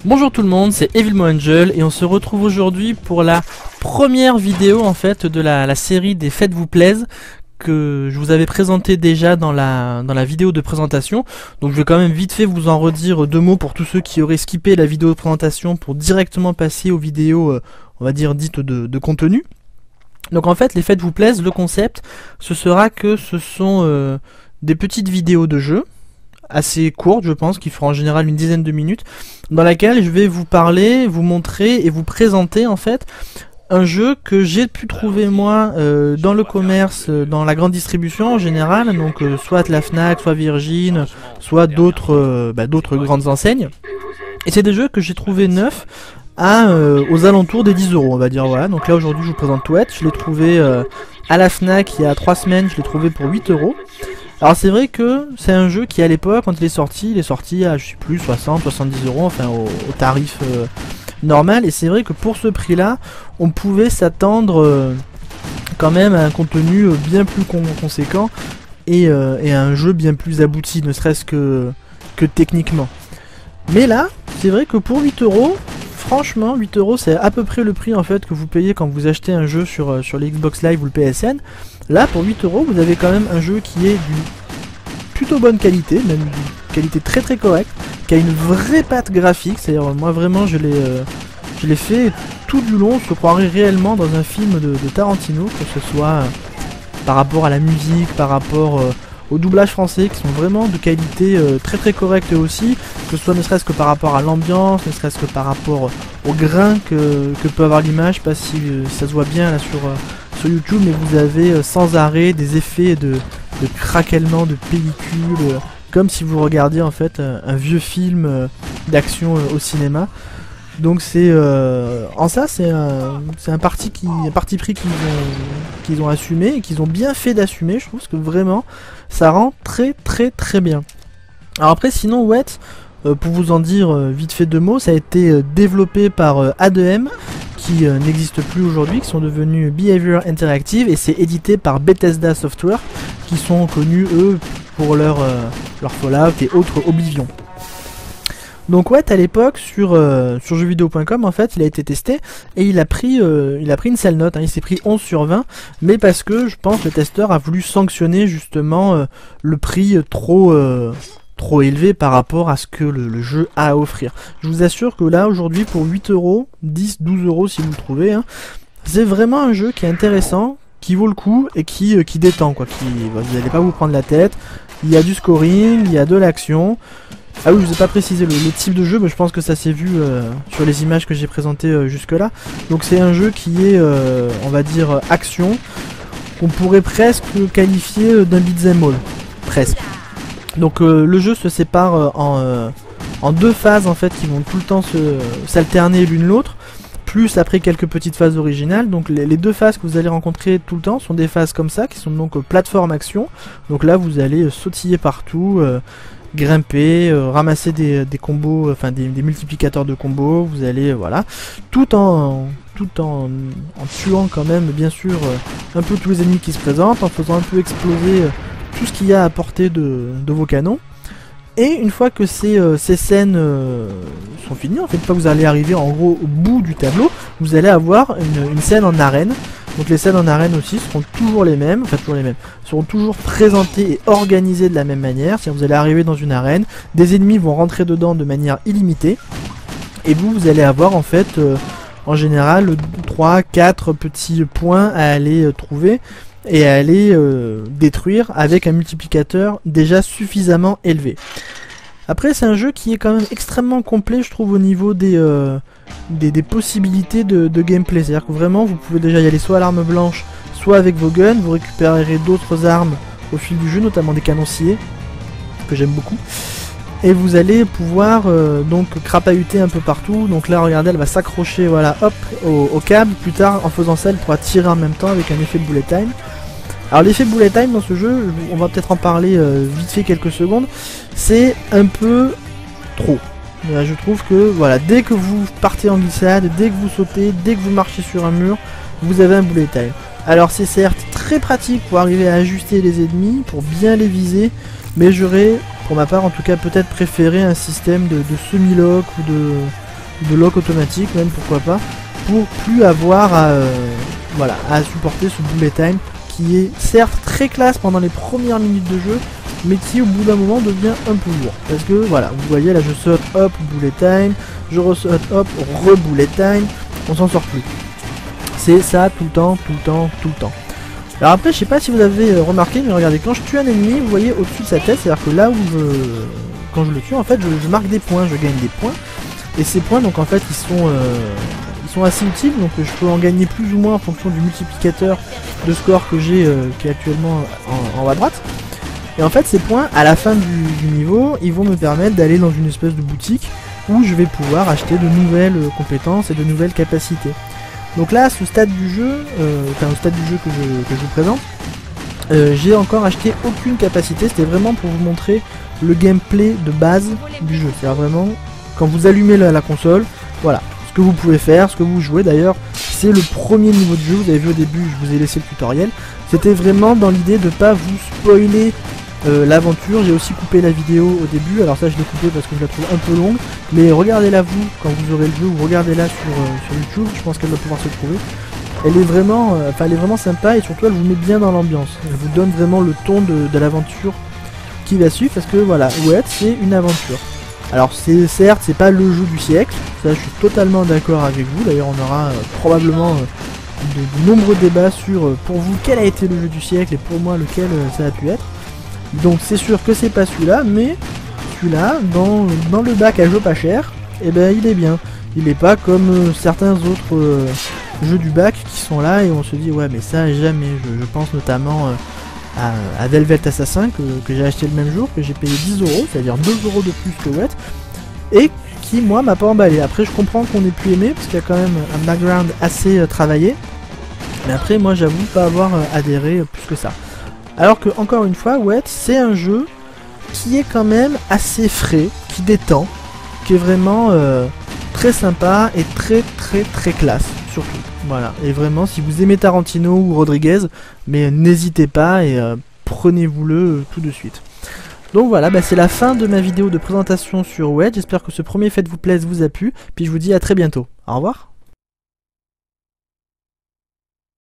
Bonjour tout le monde, c'est Evilmo Angel et on se retrouve aujourd'hui pour la première vidéo en fait de la série des Faites vous plaise que je vous avais présenté déjà dans la vidéo de présentation. Donc je vais quand même vite fait vous en redire deux mots pour tous ceux qui auraient skippé la vidéo de présentation pour directement passer aux vidéos on va dire dites de contenu. Donc en fait les Faites vous plaise, le concept ce sera que ce sont des petites vidéos de jeu assez courte, je pense, qui fera en général une dizaine de minutes, dans laquelle je vais vous parler, vous montrer et vous présenter en fait un jeu que j'ai pu trouver moi dans le commerce, dans la grande distribution en général, donc soit la Fnac, soit Virgin, soit d'autres grandes enseignes. Et c'est des jeux que j'ai trouvé neufs aux alentours des 10 euros, on va dire. Voilà, donc là aujourd'hui je vous présente Touette, je l'ai trouvé à la Fnac il y a 3 semaines, je l'ai trouvé pour 8 euros. Alors c'est vrai que c'est un jeu qui à l'époque quand il est sorti à je sais plus 60, 70 euros, enfin au tarif normal, et c'est vrai que pour ce prix là on pouvait s'attendre quand même à un contenu bien plus conséquent et à un jeu bien plus abouti, ne serait-ce que techniquement. Mais là c'est vrai que pour 8 euros, franchement 8 euros c'est à peu près le prix en fait que vous payez quand vous achetez un jeu sur les Xbox Live ou le PSN. Là, pour 8 euros, vous avez quand même un jeu qui est d'une plutôt bonne qualité, même d'une qualité très très correcte, qui a une vraie patte graphique, c'est-à-dire moi vraiment je l'ai fait tout du long, je croirais réellement dans un film de Tarantino, que ce soit par rapport à la musique, par rapport au doublage français, qui sont vraiment de qualité très très correcte aussi, que ce soit ne serait-ce que par rapport à l'ambiance, ne serait-ce que par rapport au grain que peut avoir l'image, je sais pas si ça se voit bien là sur YouTube, mais vous avez sans arrêt des effets de craquellement de pellicule, comme si vous regardiez en fait un vieux film d'action au cinéma. Donc c'est en ça c'est un parti pris qu'ils ont assumé et qu'ils ont bien fait d'assumer. Je trouve que vraiment ça rend très très très bien. Alors après sinon Wet, pour vous en dire vite fait deux mots, ça a été développé par A2M qui n'existe plus aujourd'hui, qui sont devenus Behavior Interactive, et c'est édité par Bethesda Software qui sont connus eux pour leur Fallout et autres Oblivion. Donc ouais, à l'époque sur jeuxvideo.com en fait il a été testé et il a pris une sale note, hein. Il s'est pris 11 sur 20, mais parce que je pense le testeur a voulu sanctionner justement le prix trop élevé par rapport à ce que le jeu a à offrir. Je vous assure que là aujourd'hui pour 8 euros, 10, 12 euros si vous le trouvez, hein, c'est vraiment un jeu qui est intéressant, qui vaut le coup et qui détend quoi. Vous n'allez pas vous prendre la tête, il y a du scoring, il y a de l'action. Ah oui, je vous ai pas précisé le type de jeu, mais je pense que ça s'est vu sur les images que j'ai présentées jusque là. Donc c'est un jeu qui est, on va dire, action, qu'on pourrait presque qualifier d'un beat'em all, presque. Donc le jeu se sépare en deux phases en fait qui vont tout le temps s'alterner l'une l'autre, plus après quelques petites phases originales. Donc les deux phases que vous allez rencontrer tout le temps sont des phases comme ça, qui sont donc plateforme action. Donc là vous allez sautiller partout, grimper, ramasser des combos, enfin des multiplicateurs de combos, vous allez voilà, tout en tuant quand même bien sûr un peu tous les ennemis qui se présentent, en faisant un peu exploser tout ce qu'il y a à portée de vos canons. Et une fois que ces scènes sont finies, en fait, une fois que vous allez arriver en gros au bout du tableau, vous allez avoir une scène en arène. Donc les scènes en arène aussi seront toujours les mêmes, seront toujours présentées et organisées de la même manière. Si vous allez arriver dans une arène, des ennemis vont rentrer dedans de manière illimitée, et vous allez avoir en fait en général 3-4 petits points à aller trouver et à aller détruire avec un multiplicateur déjà suffisamment élevé. Après c'est un jeu qui est quand même extrêmement complet je trouve au niveau des possibilités de gameplay, c'est à dire que vraiment vous pouvez déjà y aller soit à l'arme blanche soit avec vos guns, vous récupérerez d'autres armes au fil du jeu, notamment des canons sciés que j'aime beaucoup, et vous allez pouvoir donc crapahuter un peu partout. Donc là regardez, elle va s'accrocher voilà hop au câble, plus tard en faisant ça elle pourra tirer en même temps avec un effet bullet time. Alors l'effet bullet time dans ce jeu, on va peut-être en parler vite fait quelques secondes, c'est un peu trop. Je trouve que voilà, dès que vous partez en glissade, dès que vous sautez, dès que vous marchez sur un mur, vous avez un bullet time. Alors c'est certes très pratique pour arriver à ajuster les ennemis, pour bien les viser, mais j'aurais, pour ma part en tout cas, peut-être préféré un système de semi-lock ou de lock automatique même, pourquoi pas, pour plus avoir à, voilà, à supporter ce bullet time qui est certes très classe pendant les premières minutes de jeu, mais qui au bout d'un moment devient un peu lourd. Parce que voilà, vous voyez là je saute hop, bullet time, je ressaute hop, re-bullet time, on s'en sort plus. C'est ça tout le temps, tout le temps, tout le temps. Alors après, je sais pas si vous avez remarqué, mais regardez, quand je tue un ennemi, vous voyez au-dessus de sa tête, c'est-à-dire que là où quand je le tue, en fait, je marque des points, je gagne des points. Et ces points, donc en fait, ils sont assez utiles, donc je peux en gagner plus ou moins en fonction du multiplicateur de score que j'ai, qui est actuellement en haut à droite. Et en fait, ces points, à la fin du niveau, ils vont me permettre d'aller dans une espèce de boutique où je vais pouvoir acheter de nouvelles compétences et de nouvelles capacités. Donc là, à ce stade du jeu, au stade du jeu que je vous présente, j'ai encore acheté aucune capacité. C'était vraiment pour vous montrer le gameplay de base du jeu. C'est-à-dire vraiment, quand vous allumez la console, voilà, ce que vous pouvez faire, ce que vous jouez. D'ailleurs, c'est le premier niveau de jeu. Vous avez vu au début, je vous ai laissé le tutoriel. C'était vraiment dans l'idée de ne pas vous spoiler l'aventure. J'ai aussi coupé la vidéo au début, alors ça je l'ai coupé parce que je la trouve un peu longue, mais regardez-la vous quand vous aurez le jeu, ou regardez-la sur YouTube, je pense qu'elle va pouvoir se trouver. Elle est vraiment, elle est vraiment sympa, et surtout elle vous met bien dans l'ambiance, elle vous donne vraiment le ton de l'aventure qui va suivre, parce que voilà, Wet c'est une aventure. Alors certes c'est pas le jeu du siècle, ça je suis totalement d'accord avec vous, d'ailleurs on aura probablement de nombreux débats sur pour vous quel a été le jeu du siècle et pour moi lequel ça a pu être. Donc c'est sûr que c'est pas celui-là, mais celui-là, dans le bac à jeu pas cher, et ben il est bien. Il est pas comme certains autres jeux du bac qui sont là et on se dit ouais mais ça jamais. Je pense notamment à Velvet Assassin que j'ai acheté le même jour, que j'ai payé 10 euros, c'est-à-dire 2 euros de plus que Wet, et qui moi m'a pas emballé. Après je comprends qu'on ait pu aimer parce qu'il y a quand même un background assez travaillé, mais après moi j'avoue pas avoir adhéré plus que ça. Alors que, encore une fois, Wet, c'est un jeu qui est quand même assez frais, qui détend, qui est vraiment très sympa et très classe, surtout. Voilà, et vraiment, si vous aimez Tarantino ou Rodriguez, mais n'hésitez pas et prenez-vous-le tout de suite. Donc voilà, c'est la fin de ma vidéo de présentation sur Wet. J'espère que ce premier fait vous plaise vous a plu, puis je vous dis à très bientôt. Au revoir.